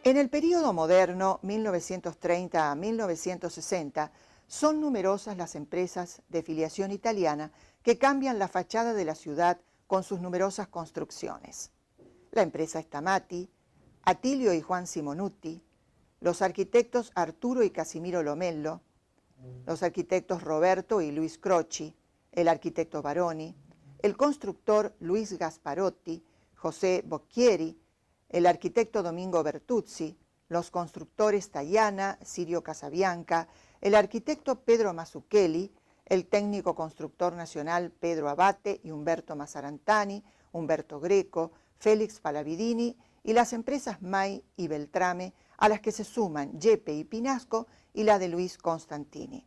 En el período moderno, 1930 a 1960, son numerosas las empresas de filiación italiana que cambian la fachada de la ciudad con sus numerosas construcciones. La empresa Stamati, Attilio y Juan Simonutti, los arquitectos Arturo y Casimiro Lomello, los arquitectos Roberto y Luis Croci, el arquitecto Baroni, el constructor Luis Gasparotti, José Bocchieri, el arquitecto Domingo Bertuzzi, los constructores Tayana, Sirio Casabianca, el arquitecto Pedro Mazzucchelli, el técnico constructor nacional Pedro Abate y Umberto Mazzarantani, Umberto Greco, Félix Palavidini y las empresas May y Beltrame, a las que se suman Yepe y Pinasco y la de Luis Constantini.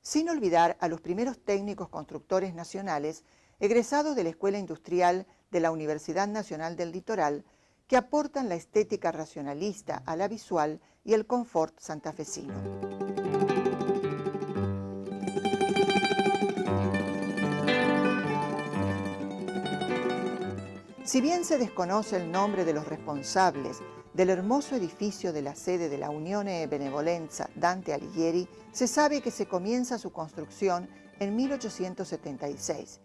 Sin olvidar a los primeros técnicos constructores nacionales egresados de la Escuela Industrial de la Universidad Nacional del Litoral, que aportan la estética racionalista a la visual y el confort santafesino. Si bien se desconoce el nombre de los responsables del hermoso edificio de la sede de la Unione Benevolenza Dante Alighieri, se sabe que se comienza su construcción en 1876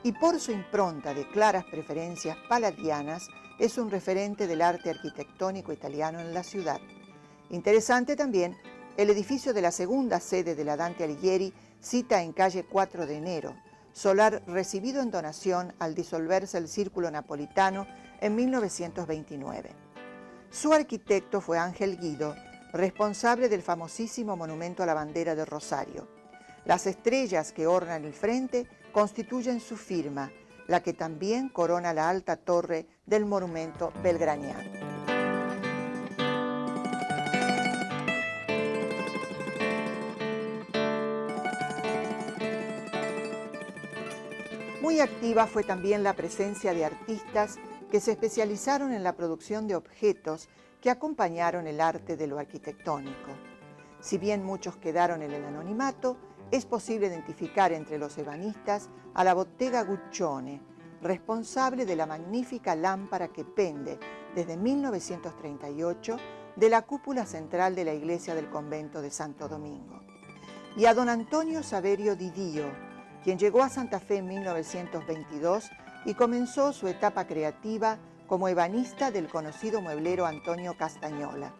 y por su impronta de claras preferencias palladianas es un referente del arte arquitectónico italiano en la ciudad. Interesante también el edificio de la segunda sede de la Dante Alighieri, cita en calle 4 de enero, solar recibido en donación al disolverse el Círculo Napolitano en 1929. Su arquitecto fue Ángel Guido, responsable del famosísimo monumento a la bandera de Rosario. Las estrellas que ornan el frente constituyen su firma, la que también corona la alta torre del monumento belgraniano. Muy activa fue también la presencia de artistas que se especializaron en la producción de objetos que acompañaron el arte de lo arquitectónico. Si bien muchos quedaron en el anonimato, es posible identificar entre los ebanistas a la Bottega Guccione, responsable de la magnífica lámpara que pende desde 1938 de la cúpula central de la iglesia del convento de Santo Domingo, y a don Antonio Saverio Di Dio, quien llegó a Santa Fe en 1922 y comenzó su etapa creativa como ebanista del conocido mueblero Antonio Castagnola.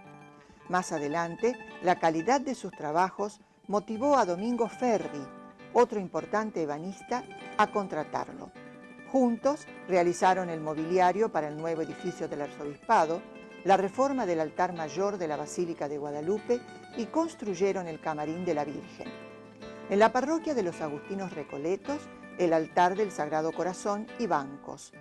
Más adelante, la calidad de sus trabajos motivó a Domingo Ferri, otro importante ebanista, a contratarlo. Juntos realizaron el mobiliario para el nuevo edificio del arzobispado, la reforma del altar mayor de la Basílica de Guadalupe y construyeron el camarín de la Virgen. En la parroquia de los Agustinos Recoletos, el altar del Sagrado Corazón y bancos.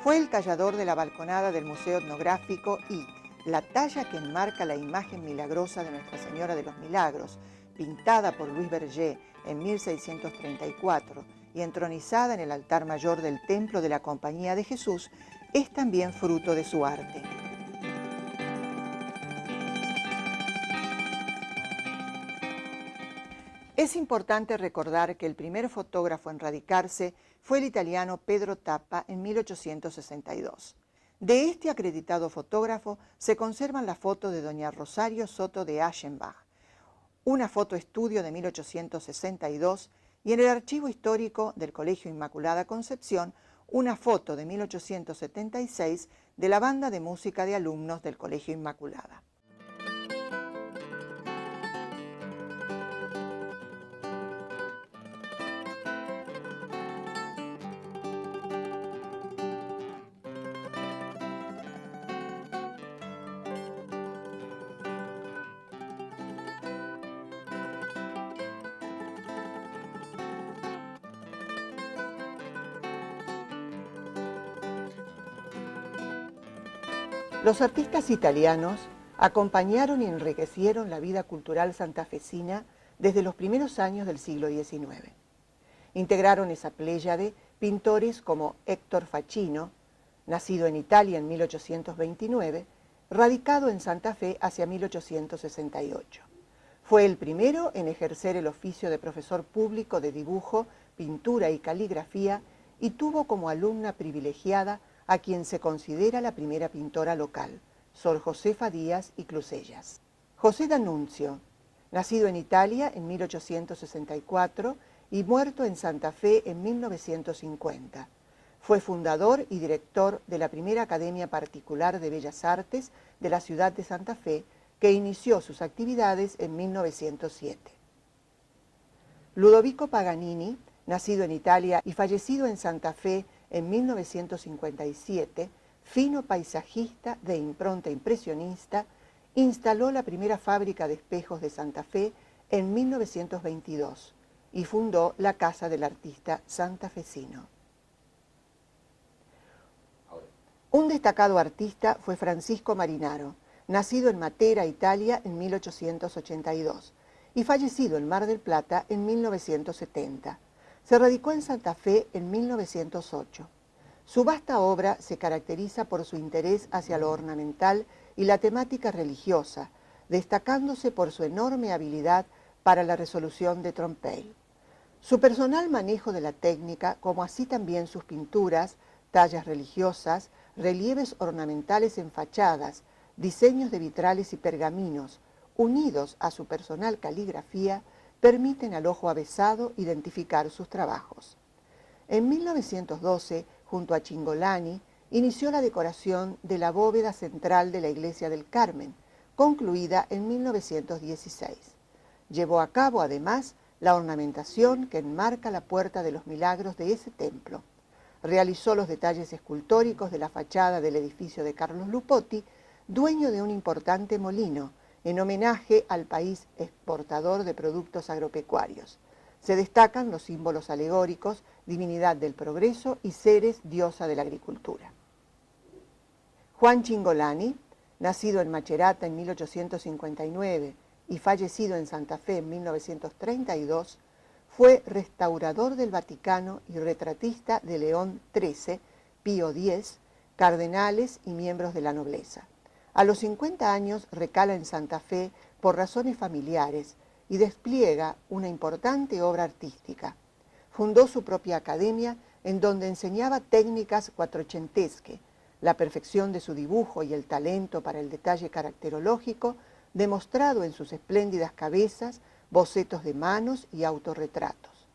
Fue el tallador de la balconada del Museo Etnográfico y la talla que enmarca la imagen milagrosa de Nuestra Señora de los Milagros, pintada por Luis Berger en 1634 y entronizada en el altar mayor del Templo de la Compañía de Jesús, es también fruto de su arte. Es importante recordar que el primer fotógrafo en radicarse fue el italiano Pedro Tappa en 1862. De este acreditado fotógrafo se conservan las fotos de doña Rosario Soto de Aschenbach, una foto estudio de 1862 y en el archivo histórico del Colegio Inmaculada Concepción una foto de 1876 de la banda de música de alumnos del Colegio Inmaculada. Los artistas italianos acompañaron y enriquecieron la vida cultural santafesina desde los primeros años del siglo XIX. Integraron esa pléyade pintores como Héctor Facchino, nacido en Italia en 1829, radicado en Santa Fe hacia 1868. Fue el primero en ejercer el oficio de profesor público de dibujo, pintura y caligrafía y tuvo como alumna privilegiada a quien se considera la primera pintora local, Sor Josefa Díaz y Clusellas. José D'Annunzio, nacido en Italia en 1864 y muerto en Santa Fe en 1950. Fue fundador y director de la primera Academia Particular de Bellas Artes de la ciudad de Santa Fe, que inició sus actividades en 1907. Ludovico Paganini, nacido en Italia y fallecido en Santa Fe en 1957, fino paisajista de impronta impresionista, instaló la primera fábrica de espejos de Santa Fe en 1922 y fundó la Casa del Artista Santafesino. Un destacado artista fue Francisco Marinaro, nacido en Matera, Italia, en 1882 y fallecido en Mar del Plata en 1970. Se radicó en Santa Fe en 1908. Su vasta obra se caracteriza por su interés hacia lo ornamental y la temática religiosa, destacándose por su enorme habilidad para la resolución de trompe-l'œil. Su personal manejo de la técnica, como así también sus pinturas, tallas religiosas, relieves ornamentales en fachadas, diseños de vitrales y pergaminos, unidos a su personal caligrafía, permiten al ojo avesado identificar sus trabajos. En 1912, junto a Cingolani, inició la decoración de la bóveda central de la Iglesia del Carmen, concluida en 1916. Llevó a cabo, además, la ornamentación que enmarca la Puerta de los Milagros de ese templo. Realizó los detalles escultóricos de la fachada del edificio de Carlos Lupotti, dueño de un importante molino, en homenaje al país exportador de productos agropecuarios. Se destacan los símbolos alegóricos, divinidad del progreso y Ceres, diosa de la agricultura. Juan Cingolani, nacido en Macerata en 1859 y fallecido en Santa Fe en 1932, fue restaurador del Vaticano y retratista de León XIII, Pío X, cardenales y miembros de la nobleza. A los 50 años recala en Santa Fe por razones familiares y despliega una importante obra artística. Fundó su propia academia en donde enseñaba técnicas quattrocentesche, la perfección de su dibujo y el talento para el detalle caracterológico, demostrado en sus espléndidas cabezas, bocetos de manos y autorretratos.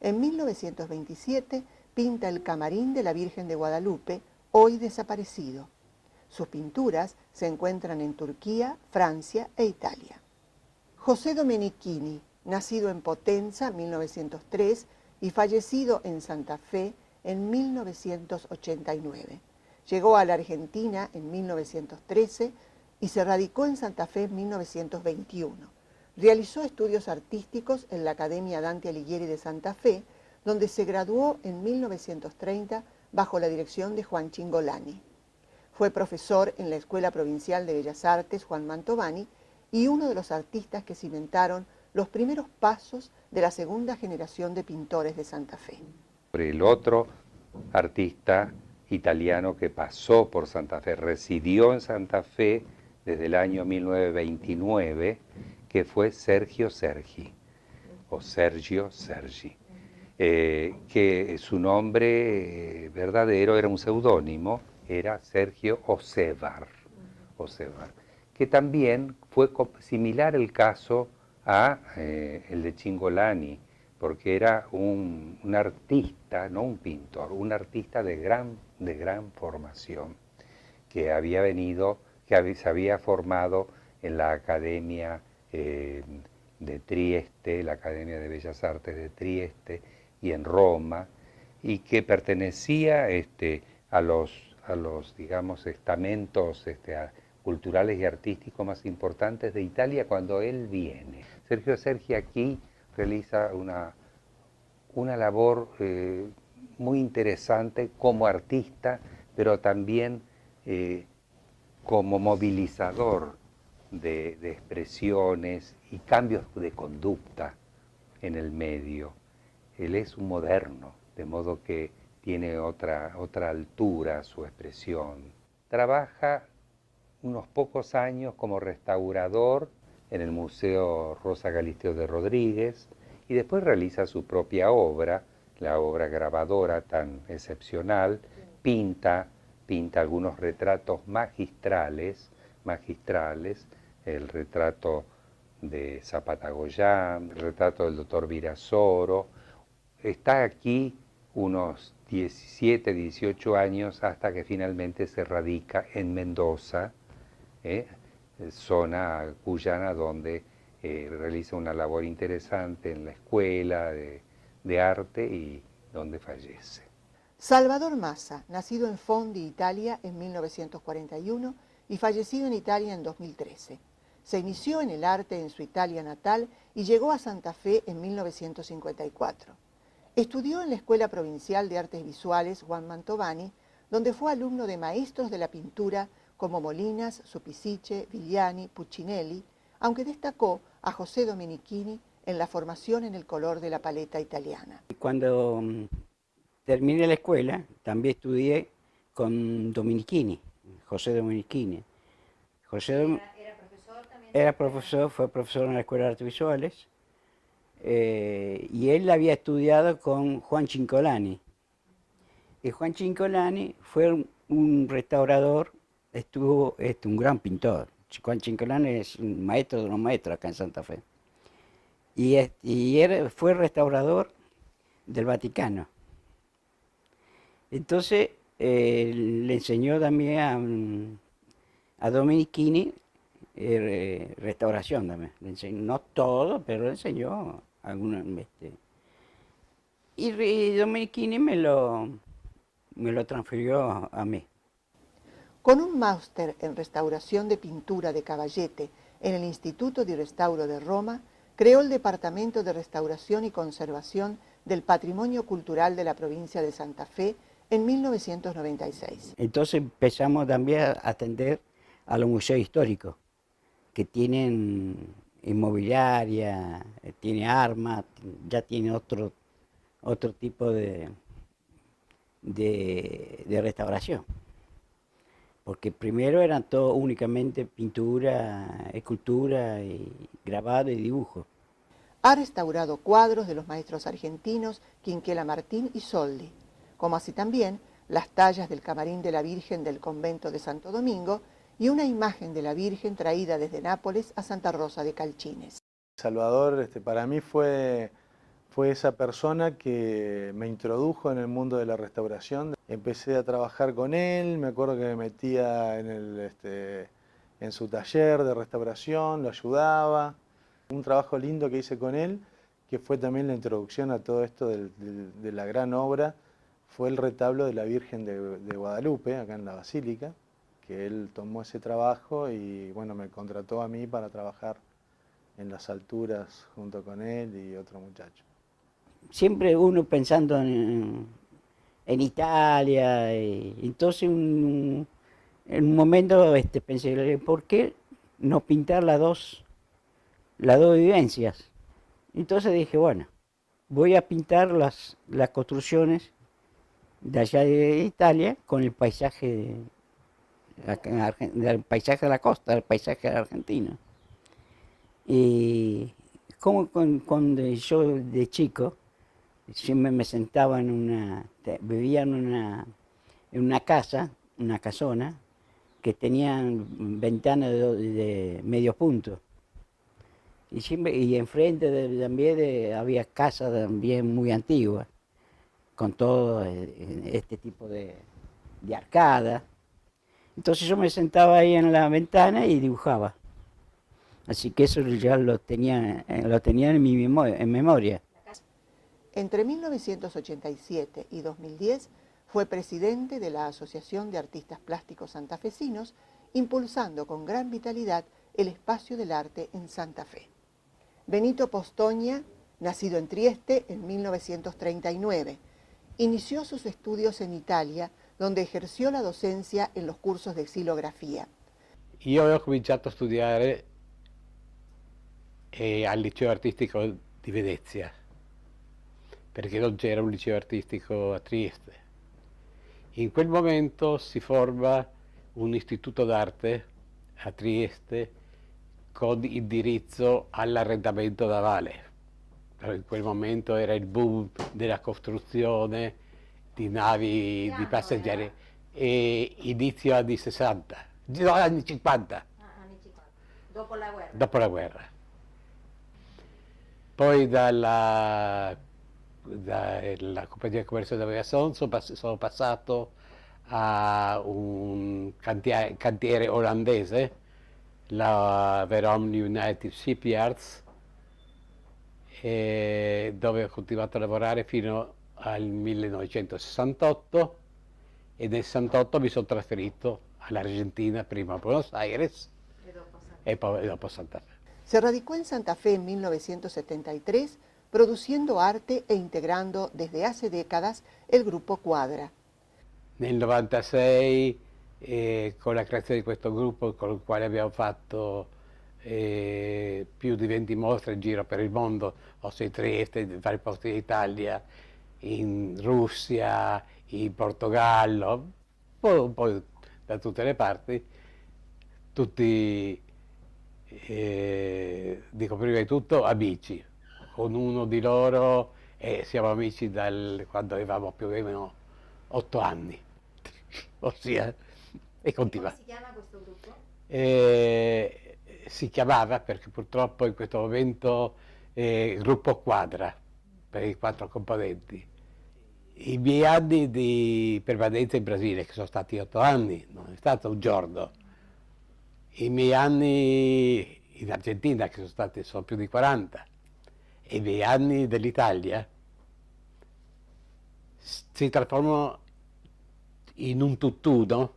En 1927 pinta el Camarín de la Virgen de Guadalupe, hoy desaparecido. Sus pinturas se encuentran en Turquía, Francia e Italia. José Domenichini, nacido en Potenza, 1903, y fallecido en Santa Fe en 1989. Llegó a la Argentina en 1913 y se radicó en Santa Fe en 1921. Realizó estudios artísticos en la Academia Dante Alighieri de Santa Fe, donde se graduó en 1930 bajo la dirección de Juan Cingolani. Fue profesor en la Escuela Provincial de Bellas Artes Juan Mantovani y uno de los artistas que cimentaron los primeros pasos de la segunda generación de pintores de Santa Fe. El otro artista italiano que pasó por Santa Fe, residió en Santa Fe desde el año 1929, que fue Sergio Sergi, o Sergio Sergi, que su nombre verdadero era un seudónimo, era Sergio Osevar, que también fue similar el caso a el de Cingolani, porque era un artista, no un pintor, un artista de gran formación, que había venido, se había formado en la Academia de Trieste, la Academia de Bellas Artes de Trieste y en Roma, y que pertenecía a los digamos, estamentos culturales y artísticos más importantes de Italia cuando él viene. Sergio Sergi aquí realiza una labor muy interesante como artista, pero también como movilizador de expresiones y cambios de conducta en el medio. Él es un moderno, de modo que tiene otra altura su expresión. Trabaja unos pocos años como restaurador en el Museo Rosa Galisteo de Rodríguez y después realiza su propia obra, la obra grabadora tan excepcional, pinta pinta algunos retratos magistrales, el retrato de Zapata Goyán, el retrato del doctor Virasoro. Está aquí unos 17, 18 años hasta que finalmente se radica en Mendoza, zona cuyana donde realiza una labor interesante en la escuela de arte y donde fallece. Salvador Massa, nacido en Fondi, Italia, en 1941 y fallecido en Italia en 2013. Se inició en el arte en su Italia natal y llegó a Santa Fe en 1954. Estudió en la Escuela Provincial de Artes Visuales Juan Mantovani, donde fue alumno de maestros de la pintura como Molinas, Supisiche, Vigliani, Puccinelli, aunque destacó a José Domenichini en la formación en el color de la paleta italiana. Cuando terminé la escuela, también estudié con Domenichini, José Domenichini. ¿Era profesor también? Era profesor, fue profesor en la Escuela de Artes Visuales. Y él había estudiado con Juan Cincolani. Y Juan Cincolani fue un restaurador, estuvo un gran pintor. Juan Cincolani es un maestro de los maestros acá en Santa Fe. Y fue restaurador del Vaticano. Entonces le enseñó también a Domenichini restauración también. Le enseñó, no todo, pero le enseñó algunas. Y Domenichini me lo transfirió a mí. Con un máster en restauración de pintura de Caballete en el Instituto di Restauro de Roma, creó el Departamento de Restauración y Conservación del Patrimonio Cultural de la provincia de Santa Fe en 1996. Entonces empezamos también a atender a los museos históricos, que tienen inmobiliaria, tiene armas, ya tiene otro tipo de restauración. Porque primero eran todo únicamente pintura, escultura, y grabado y dibujo. Ha restaurado cuadros de los maestros argentinos Quinquela Martín y Soldi, como así también las tallas del camarín de la Virgen del convento de Santo Domingo y una imagen de la Virgen traída desde Nápoles a Santa Rosa de Calchines. Salvador para mí fue esa persona que me introdujo en el mundo de la restauración. Empecé a trabajar con él, me acuerdo que me metía en su taller de restauración, lo ayudaba. Un trabajo lindo que hice con él, que fue también la introducción a todo esto de la gran obra, fue el retablo de la Virgen de Guadalupe, acá en la Basílica, que él tomó ese trabajo y bueno, me contrató a mí para trabajar en las alturas junto con él y otro muchacho. Siempre uno pensando en Italia, y entonces en un momento pensé, ¿por qué no pintar las dos vivencias? Entonces dije, bueno, voy a pintar las construcciones de allá de Italia con el paisaje del paisaje de la costa, el paisaje argentino. Y como cuando yo de chico siempre me sentaba vivía en una casa, una casona, que tenía ventanas de medio punto. Y enfrente también había casas también muy antiguas, con todo este tipo de arcada. Entonces yo me sentaba ahí en la ventana y dibujaba. Así que eso ya lo tenía en mi memoria. Entre 1987 y 2010 fue presidente de la Asociación de Artistas Plásticos Santafesinos, impulsando con gran vitalidad el espacio del arte en Santa Fe. Benito Postoña, nacido en Trieste en 1939, inició sus estudios en Italia, donde ejerció la docencia en los cursos de xilografia. Io ho cominciato a studiare al liceo artistico di Venezia, perché non c'era un liceo artistico a Trieste. In quel momento si forma un istituto d'arte a Trieste con indirizzo all'arredamento navale. In quel momento era il boom della costruzione di navi di passeggeri. e inizio anni 60, no, anni 50, Anni 50, dopo la guerra. dopo la guerra. Poi dalla compagnia di commercio d'aviazione sono passato a un cantiere olandese, la Verom United Shipyards, dove ho continuato a lavorare fino al 1968 e nel 68 mi sono trasferito all'Argentina, prima a Buenos Aires e poi dopo Santa Fe. Se radicó en Santa Fe en 1973, produciendo arte e integrando desde hace décadas el grupo Quadra. Nel 96, con la creazione di questo gruppo con il quale abbiamo fatto più di 20 mostre in giro per il mondo, Ostia in Trieste, in vari posti d'Italia, in Russia, in Portogallo, un po' da tutte le parti, tutti, dico prima di tutto, amici. Con uno di loro siamo amici quando avevamo più o meno 8 anni, ossia, e continua. Come si chiama questo gruppo? Si chiamava, perché purtroppo in questo momento, gruppo Quadra, per i 4 componenti. I miei anni di permanenza in Brasile, che sono stati 8 anni, non è stato un giorno. I miei anni in Argentina, che sono più di 40, e i miei anni dell'Italia si trasformano in un tutt'uno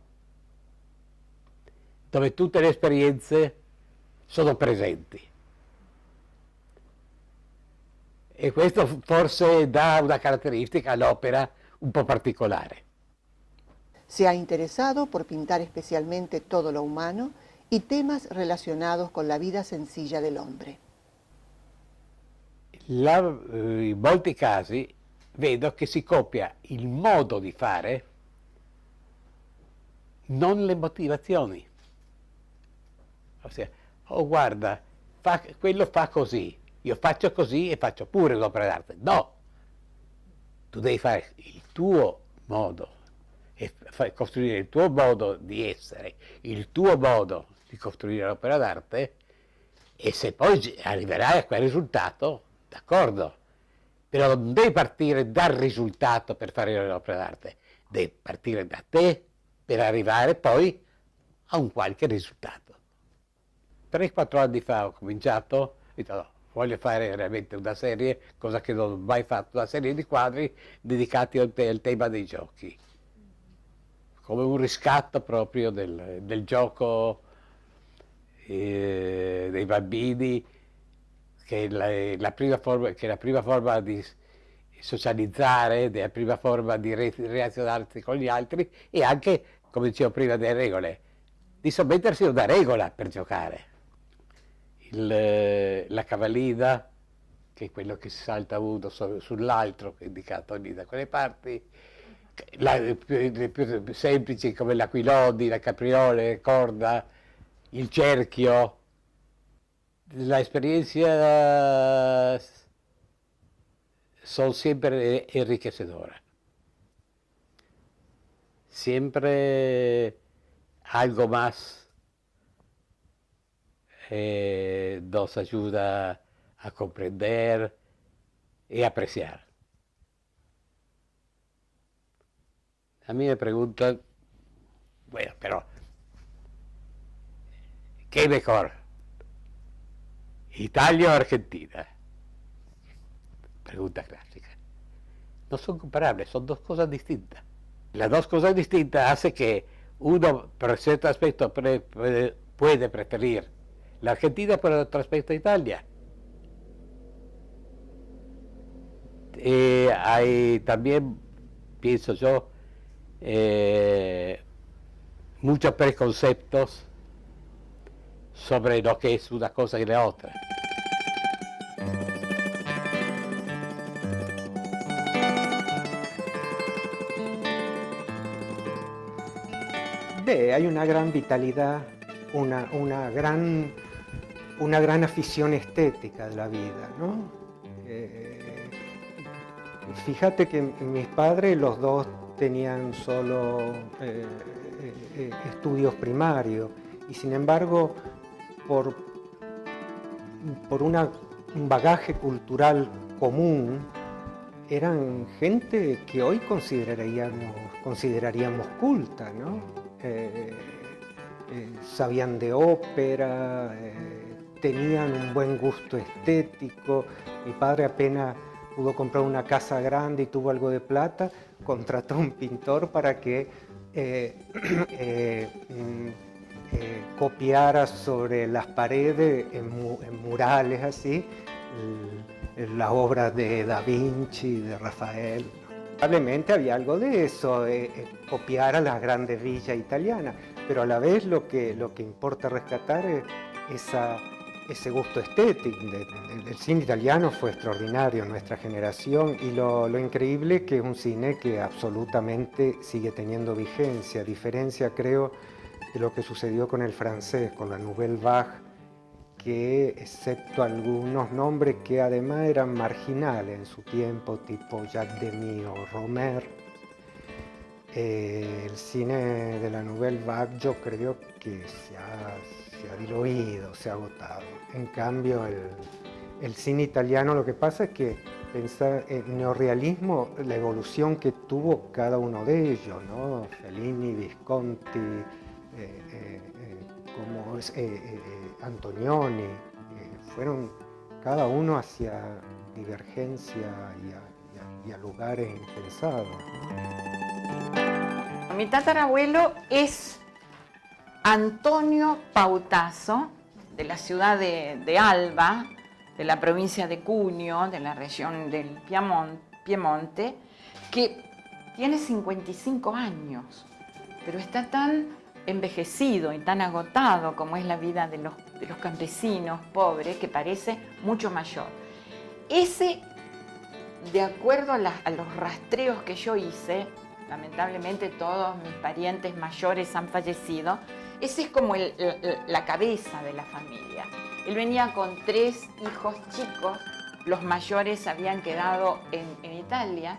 dove tutte le esperienze sono presenti. E questo forse dà una caratteristica all'opera un po' particolare. Se ha interesado por pintar especialmente todo lo humano y temas relacionados con la vida sencilla del hombre. In molti casi vedo che si copia il modo di fare, non le motivazioni. Ossia, oh guarda, quello fa così, io faccio così e faccio pure un'opera d'arte. No! Tu devi fare il tuo modo e costruire il tuo modo di essere, il tuo modo di costruire l'opera d'arte, e se poi arriverai a quel risultato, d'accordo, però non devi partire dal risultato per fare l'opera d'arte, devi partire da te per arrivare poi a un qualche risultato. 3-4 anni fa ho cominciato, ho detto no, voglio fare veramente una serie, cosa che non ho mai fatto, una serie di quadri dedicati al tema dei giochi, come un riscatto proprio del gioco dei bambini, che è la prima forma di socializzare, la prima forma di relazionarsi con gli altri, e anche, come dicevo prima, delle regole, di sottomettersi a una regola per giocare. La cavallina, che è quello che si salta uno sull'altro, che è indicato lì da quelle parti, le più semplici come l'aquiloni, la capriole, corda, il cerchio. L'esperienza sono sempre enriquecedora, sempre algo más nos ayuda a comprender y apreciar. A mí me preguntan, bueno, pero ¿qué mejor? ¿Italia o Argentina? Pregunta clásica. No son comparables, son dos cosas distintas. Las dos cosas distintas hacen que uno, por cierto aspecto, puede preferir la Argentina, por otro aspecto Italia. Hay también, pienso yo, muchos preconceptos sobre lo que es una cosa y la otra. Beh, hay una gran vitalidad, una gran afición estética de la vida, ¿no? Fíjate que mis padres, los dos tenían solo estudios primarios y sin embargo por un bagaje cultural común eran gente que hoy consideraríamos culta, ¿no? Sabían de ópera, tenían un buen gusto estético. Mi padre apenas pudo comprar una casa grande y tuvo algo de plata, contrató a un pintor para que copiara sobre las paredes en murales así las obras de Da Vinci, de Rafael. Probablemente había algo de eso, copiar a las grandes villas italianas, pero a la vez lo que importa rescatar es ese gusto estético. El cine italiano fue extraordinario en nuestra generación y lo increíble es que es un cine que absolutamente sigue teniendo vigencia, a diferencia creo de lo que sucedió con el francés, con la Nouvelle Vague, que excepto algunos nombres que además eran marginales en su tiempo, tipo Jacques Demy o Romer, el cine de la Nouvelle Vague yo creo que se ha diluido, se ha agotado. En cambio, el cine italiano, lo que pasa es que pensar en el neorrealismo, la evolución que tuvo cada uno de ellos, ¿no? Fellini, Visconti, Antonioni, fueron cada uno hacia divergencia y a lugares impensados. Mi tatarabuelo es Antonio Pautasso, de la ciudad de Alba, de la provincia de Cuneo, de la región del Piemonte, que tiene 55 años, pero está tan envejecido y tan agotado como es la vida de los campesinos pobres, que parece mucho mayor. Ese, de acuerdo a los rastreos que yo hice, lamentablemente todos mis parientes mayores han fallecido, ese es como la cabeza de la familia. Él venía con 3 hijos chicos, los mayores habían quedado en Italia.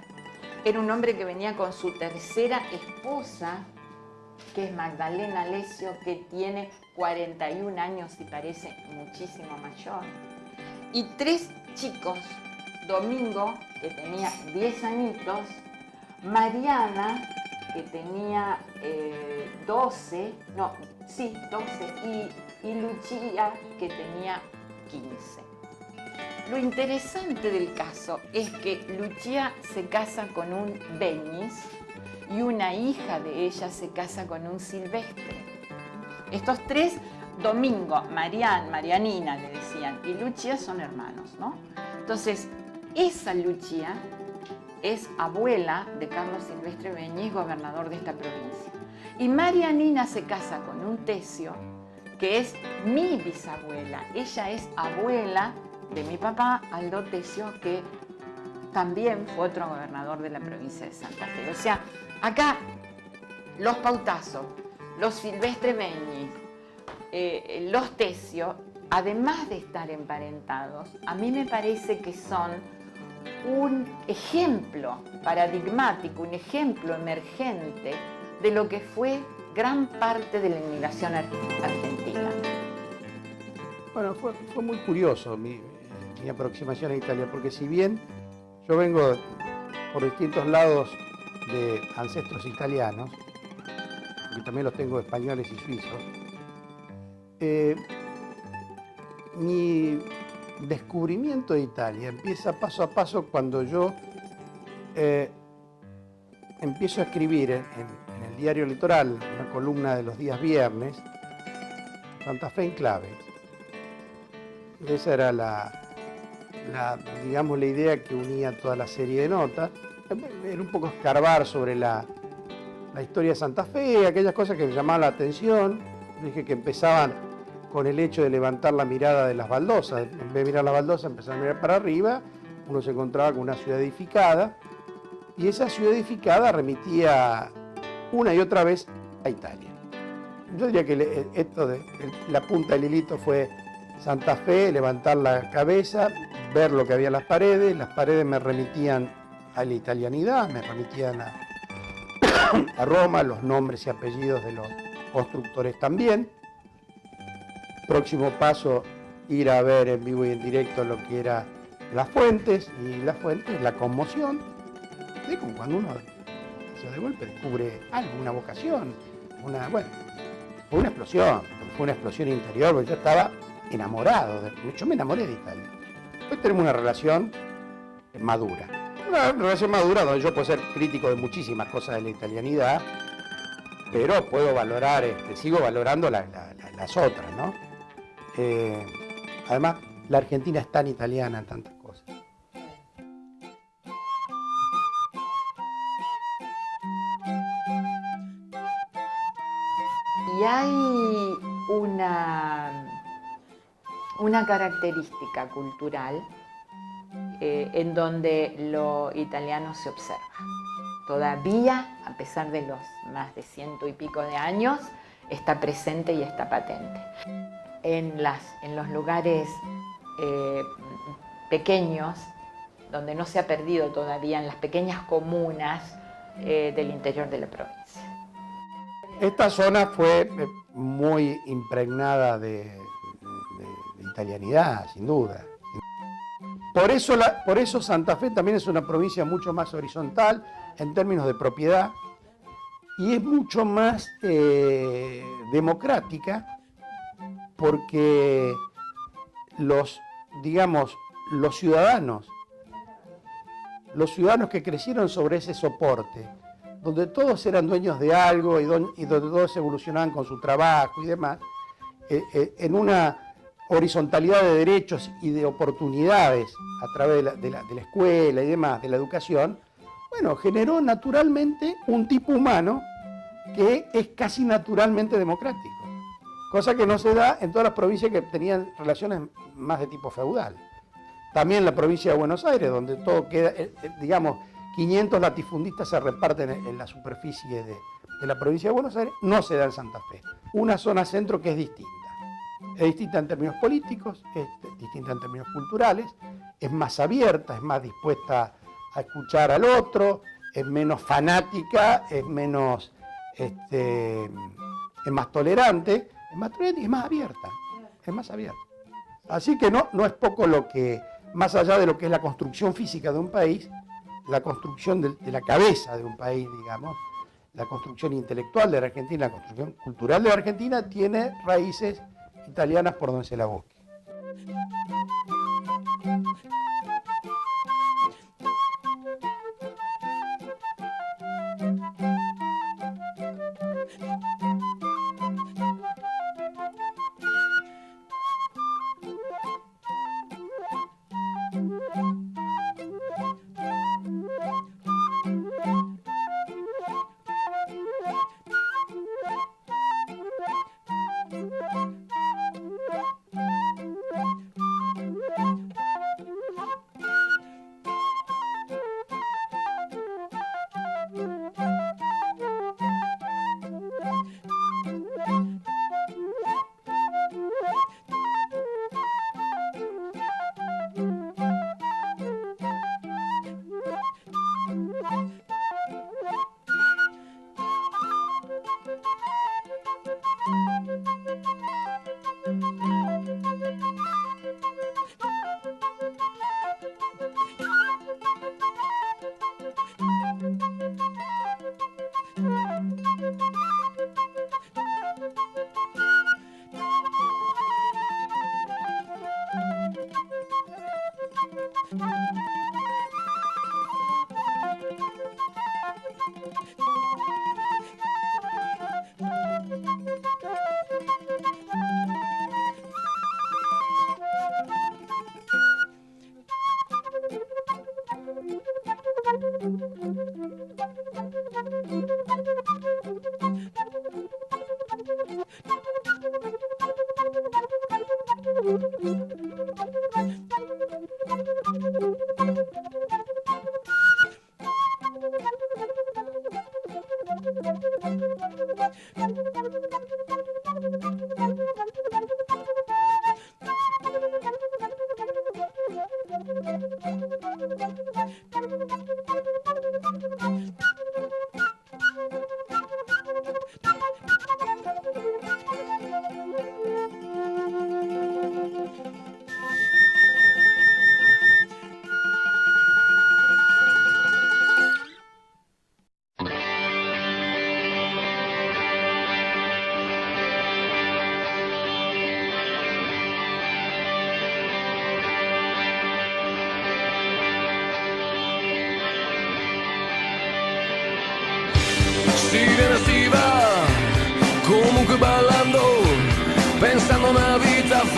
Era un hombre que venía con su tercera esposa, que es Magdalena Alessio, que tiene 41 años y parece muchísimo mayor. Y 3 chicos, Domingo, que tenía 10 añitos, Mariana, que tenía 12, y Lucia, que tenía 15. Lo interesante del caso es que Lucia se casa con un Beñis y una hija de ella se casa con un Silvestre. Estos 3, Domingo, Marianina le decían, y Lucia son hermanos, ¿no? Entonces, esa Lucia es abuela de Carlos Silvestre Beñis, gobernador de esta provincia. Y Marianina se casa con un Tesio, que es mi bisabuela. Ella es abuela de mi papá, Aldo Tesio, que también fue otro gobernador de la provincia de Santa Fe. O sea, acá los Pautasso, los Silvestre Beñis, los Tesio, además de estar emparentados, a mí me parece que son un ejemplo paradigmático, un ejemplo emergente de lo que fue gran parte de la inmigración argentina. Bueno, fue muy curioso mi aproximación a Italia, porque si bien yo vengo por distintos lados de ancestros italianos, y también los tengo españoles y suizos, mi descubrimiento de Italia empieza paso a paso cuando yo empiezo a escribir en el diario Litoral, una columna de los días viernes, Santa Fe en clave. Esa era digamos, la idea que unía toda la serie de notas. Era un poco escarbar sobre la historia de Santa Fe, aquellas cosas que me llamaban la atención. Dije que empezaban con el hecho de levantar la mirada de las baldosas. En vez de mirar la baldosa, empezar a mirar para arriba, uno se encontraba con una ciudad edificada, y esa ciudad edificada remitía una y otra vez a Italia. Yo diría que la punta del hilito fue Santa Fe, levantar la cabeza, ver lo que había en las paredes me remitían a la italianidad, me remitían a Roma, los nombres y apellidos de los constructores también. Próximo paso, ir a ver en vivo y en directo lo que era Las Fuentes, y Las Fuentes, la conmoción de como cuando uno de golpe descubre algo, una vocación, bueno, fue una explosión interior, porque yo estaba enamorado, yo me enamoré de Italia. Después tenemos una relación madura. Una relación madura donde yo puedo ser crítico de muchísimas cosas de la italianidad, pero puedo valorar, sigo valorando las otras, ¿no? Además, la Argentina es tan italiana en tantas cosas. Y hay una característica cultural en donde lo italiano se observa. Todavía, a pesar de los más de 100 y pico de años, está presente y está patente. En los lugares pequeños, donde no se ha perdido todavía, en las pequeñas comunas del interior de la provincia. Esta zona fue muy impregnada de italianidad, sin duda. Por eso Santa Fe también es una provincia mucho más horizontal en términos de propiedad y es mucho más democrática, porque los ciudadanos que crecieron sobre ese soporte, donde todos eran dueños de algo y donde todos evolucionaban con su trabajo y demás, en una horizontalidad de derechos y de oportunidades a través de la escuela y demás, de la educación, bueno, generó naturalmente un tipo humano que es casi naturalmente democrático, cosa que no se da en todas las provincias que tenían relaciones más de tipo feudal. También la provincia de Buenos Aires, donde todo queda, 500 latifundistas se reparten en la superficie de la provincia de Buenos Aires, no se da en Santa Fe. Una zona centro que es distinta. Es distinta en términos políticos, es distinta en términos culturales, es más abierta, es más dispuesta a escuchar al otro, es menos fanática, es más tolerante, y es más abierta, Así que no es poco lo que, más allá de lo que es la construcción física de un país, la construcción de la cabeza de un país, digamos, la construcción intelectual de la Argentina, la construcción cultural de la Argentina, tiene raíces italianas por donde se la busque.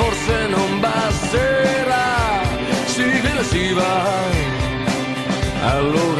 forse non basterà, sì che si va allo